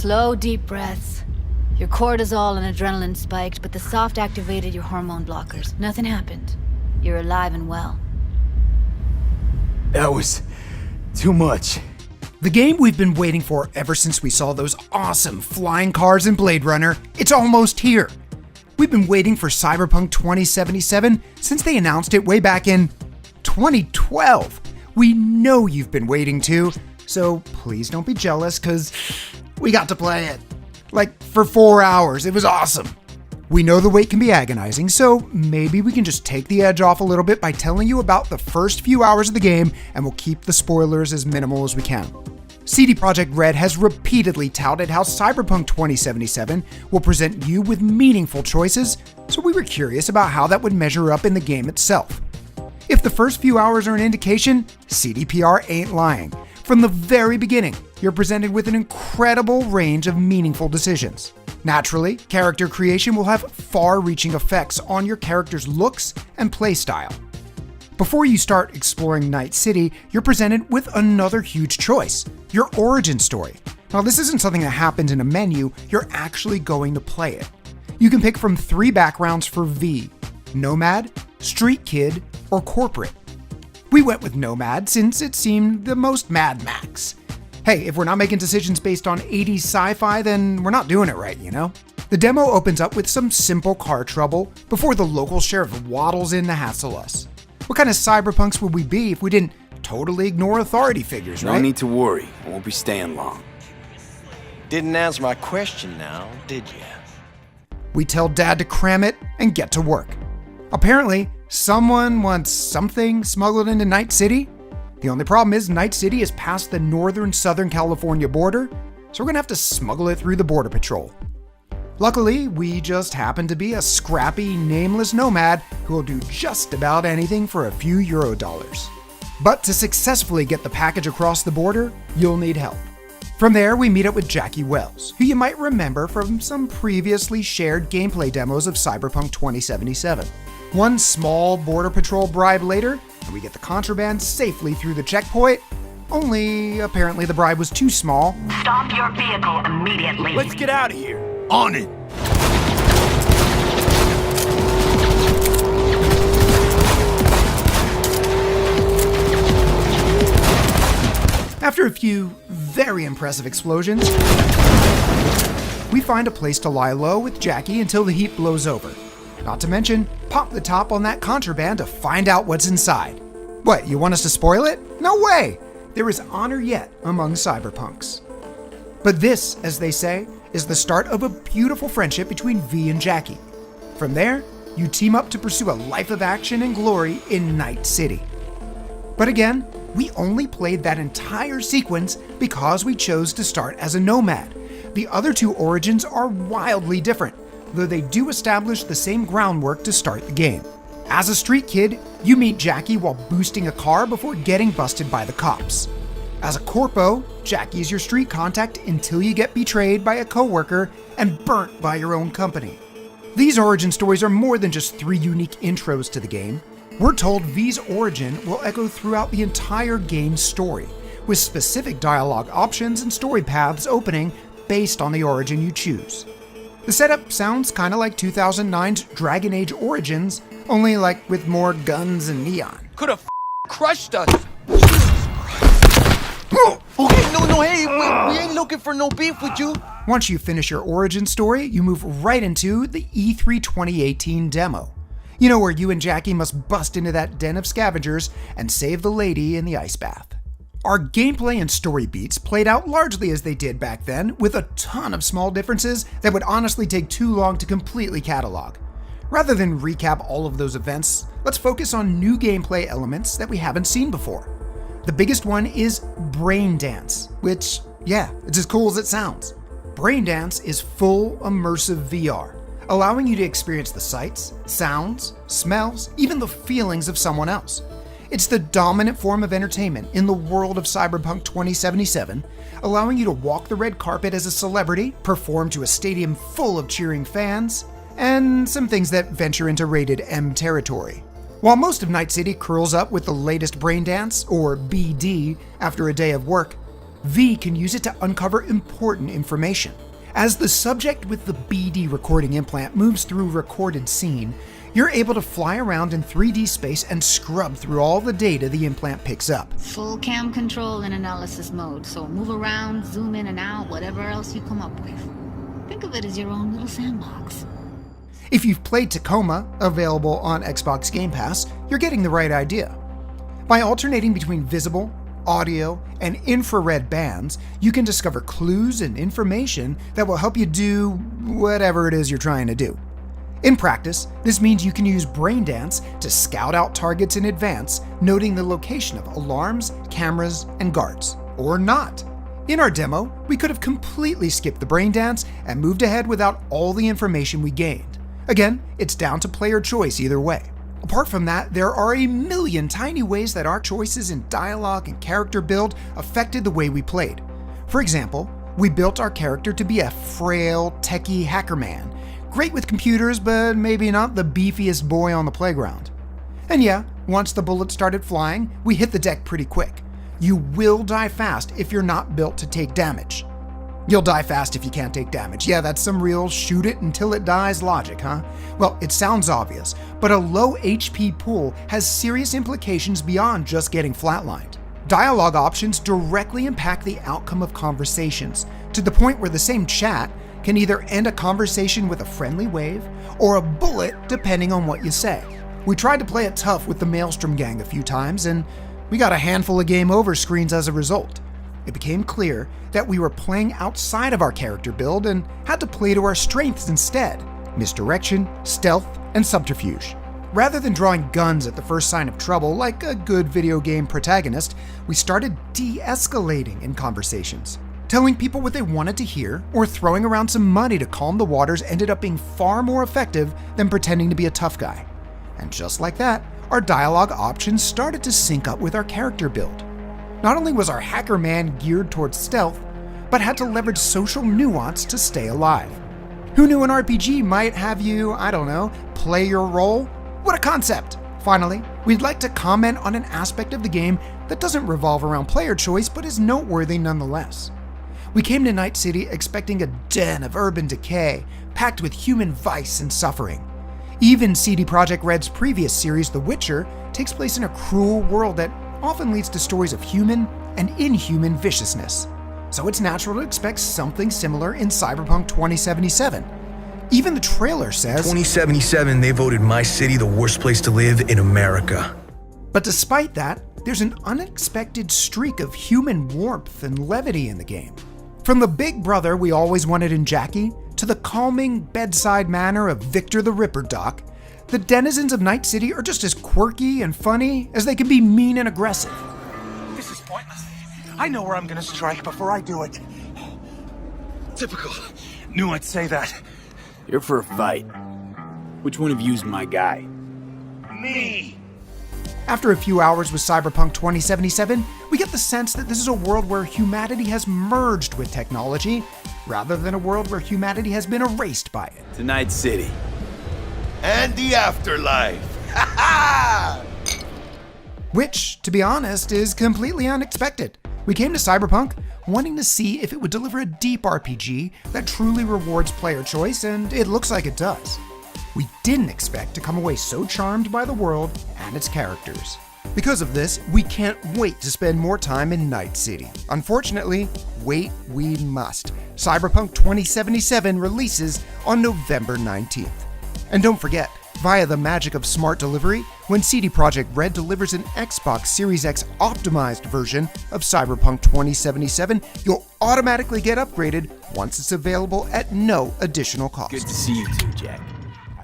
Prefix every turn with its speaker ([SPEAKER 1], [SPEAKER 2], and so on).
[SPEAKER 1] Slow, deep breaths. Your cortisol and adrenaline spiked, but the soft activated your hormone blockers. Nothing happened. You're alive and well.
[SPEAKER 2] That was too much.
[SPEAKER 3] The game we've been waiting for ever since we saw those awesome flying cars in Blade Runner, it's almost here. We've been waiting for Cyberpunk 2077 since they announced it way back in 2012. We know you've been waiting too, so please don't be jealous, cause we got to play it. Like, for 4 hours, it was awesome. We know the wait can be agonizing, so maybe we can just take the edge off a little bit by telling you about the first few hours of the game, and we'll keep the spoilers as minimal as we can. CD Projekt Red has repeatedly touted how Cyberpunk 2077 will present you with meaningful choices, so we were curious about how that would measure up in the game itself. If the first few hours are an indication, CDPR ain't lying. From the very beginning, you're presented with an incredible range of meaningful decisions. Naturally, character creation will have far-reaching effects on your character's looks and playstyle. Before you start exploring Night City, you're presented with another huge choice, your origin story. Now, this isn't something that happens in a menu, you're actually going to play it. You can pick from 3 backgrounds for V: Nomad, Street Kid, or Corporate. We went with Nomad since it seemed the most Mad Max. Hey, if we're not making decisions based on 80s sci-fi, then we're not doing it right, you know? The demo opens up with some simple car trouble before the local sheriff waddles in to hassle us. What kind of cyberpunks would we be if we didn't totally ignore authority figures, right?
[SPEAKER 2] No need to worry. I won't be staying long.
[SPEAKER 4] Didn't answer my question now, did you?
[SPEAKER 3] We tell Dad to cram it and get to work. Apparently, someone wants something smuggled into Night City. The only problem is Night City is past the northern-southern California border, so we're gonna have to smuggle it through the Border Patrol. Luckily, we just happen to be a scrappy, nameless nomad who will do just about anything for a few Eurodollars. But to successfully get the package across the border, you'll need help. From there, we meet up with Jackie Wells, who you might remember from some previously shared gameplay demos of Cyberpunk 2077. One small Border Patrol bribe later, and we get the contraband safely through the checkpoint, only apparently the bribe was too small.
[SPEAKER 5] Stop your vehicle immediately.
[SPEAKER 2] Let's get out of here. On it.
[SPEAKER 3] After a few very impressive explosions, we find a place to lie low with Jackie until the heat blows over. Not to mention, pop the top on that contraband to find out what's inside. What, you want us to spoil it? No way! There is honor yet among cyberpunks. But this, as they say, is the start of a beautiful friendship between V and Jackie. From there, you team up to pursue a life of action and glory in Night City. But again, we only played that entire sequence because we chose to start as a nomad. The other 2 origins are wildly different, though they do establish the same groundwork to start the game. As a street kid, you meet Jackie while boosting a car before getting busted by the cops. As a corpo, Jackie is your street contact until you get betrayed by a coworker and burnt by your own company. These origin stories are more than just 3 unique intros to the game. We're told V's origin will echo throughout the entire game's story, with specific dialogue options and story paths opening based on the origin you choose. The setup sounds kinda like 2009's Dragon Age Origins, only like with more guns and neon.
[SPEAKER 4] Could've crushed us. Okay, no, hey, we ain't looking for no beef with you.
[SPEAKER 3] Once you finish your origin story, you move right into the E3 2018 demo. You know, where you and Jackie must bust into that den of scavengers and save the lady in the ice bath. Our gameplay and story beats played out largely as they did back then, with a ton of small differences that would honestly take too long to completely catalog. Rather than recap all of those events, let's focus on new gameplay elements that we haven't seen before. The biggest one is Brain Dance, which, yeah, it's as cool as it sounds. Brain Dance is full immersive VR, allowing you to experience the sights, sounds, smells, even the feelings of someone else. It's the dominant form of entertainment in the world of Cyberpunk 2077, allowing you to walk the red carpet as a celebrity, perform to a stadium full of cheering fans, and some things that venture into rated M territory. While most of Night City curls up with the latest brain dance, or BD, after a day of work, V can use it to uncover important information. As the subject with the BD recording implant moves through recorded scene, you're able to fly around in 3D space and scrub through all the data the implant picks up.
[SPEAKER 1] Full cam control in analysis mode, so move around, zoom in and out, whatever else you come up with. Think of it as your own little sandbox.
[SPEAKER 3] If you've played Tacoma, available on Xbox Game Pass, you're getting the right idea. By alternating between visible, audio, and infrared bands, you can discover clues and information that will help you do whatever it is you're trying to do. In practice, this means you can use brain dance to scout out targets in advance, noting the location of alarms, cameras, and guards. Or not. In our demo, we could have completely skipped the brain dance and moved ahead without all the information we gained. Again, it's down to player choice either way. Apart from that, there are a million tiny ways that our choices in dialogue and character build affected the way we played. For example, we built our character to be a frail, techie hacker man, great with computers, but maybe not the beefiest boy on the playground. And yeah, once the bullets started flying, we hit the deck pretty quick. You will die fast if you're not built to take damage. You'll die fast if you can't take damage. Yeah, that's some real shoot it until it dies logic, huh? Well, it sounds obvious, but a low HP pool has serious implications beyond just getting flatlined. Dialogue options directly impact the outcome of conversations, to the point where the same chat can either end a conversation with a friendly wave or a bullet depending on what you say. We tried to play it tough with the Maelstrom gang a few times, and we got a handful of game over screens as a result. It became clear that we were playing outside of our character build and had to play to our strengths instead: misdirection, stealth, and subterfuge. Rather than drawing guns at the first sign of trouble like a good video game protagonist, we started de-escalating in conversations. Telling people what they wanted to hear or throwing around some money to calm the waters ended up being far more effective than pretending to be a tough guy. And just like that, our dialogue options started to sync up with our character build. Not only was our hacker man geared towards stealth, but had to leverage social nuance to stay alive. Who knew an RPG might have you, I don't know, play your role? What a concept! Finally, we'd like to comment on an aspect of the game that doesn't revolve around player choice but is noteworthy nonetheless. We came to Night City expecting a den of urban decay, packed with human vice and suffering. Even CD Projekt Red's previous series, The Witcher, takes place in a cruel world that often leads to stories of human and inhuman viciousness. So it's natural to expect something similar in Cyberpunk 2077. Even the trailer says,
[SPEAKER 6] 2077, they voted my city the worst place to live in America.
[SPEAKER 3] But despite that, there's an unexpected streak of human warmth and levity in the game. From the big brother we always wanted in Jackie, to the calming bedside manner of Victor the Ripper Doc, the denizens of Night City are just as quirky and funny as they can be mean and aggressive.
[SPEAKER 2] This is pointless. I know where I'm gonna strike before I do it. Typical. Knew I'd say that. You're for a fight. Which one of you's my guy? Me!
[SPEAKER 3] After a few hours with Cyberpunk 2077, we get the sense that this is a world where humanity has merged with technology, rather than a world where humanity has been erased by it.
[SPEAKER 2] To Night City.
[SPEAKER 4] And the afterlife. Ha ha!
[SPEAKER 3] Which, to be honest, is completely unexpected. We came to Cyberpunk wanting to see if it would deliver a deep RPG that truly rewards player choice, and it looks like it does. We didn't expect to come away so charmed by the world and its characters. Because of this, we can't wait to spend more time in Night City. Unfortunately, wait we must. Cyberpunk 2077 releases on November 19th. And don't forget, via the magic of smart delivery, when CD Projekt Red delivers an Xbox Series X optimized version of Cyberpunk 2077, you'll automatically get upgraded once it's available at no additional cost.
[SPEAKER 2] Good to see you too, Jack.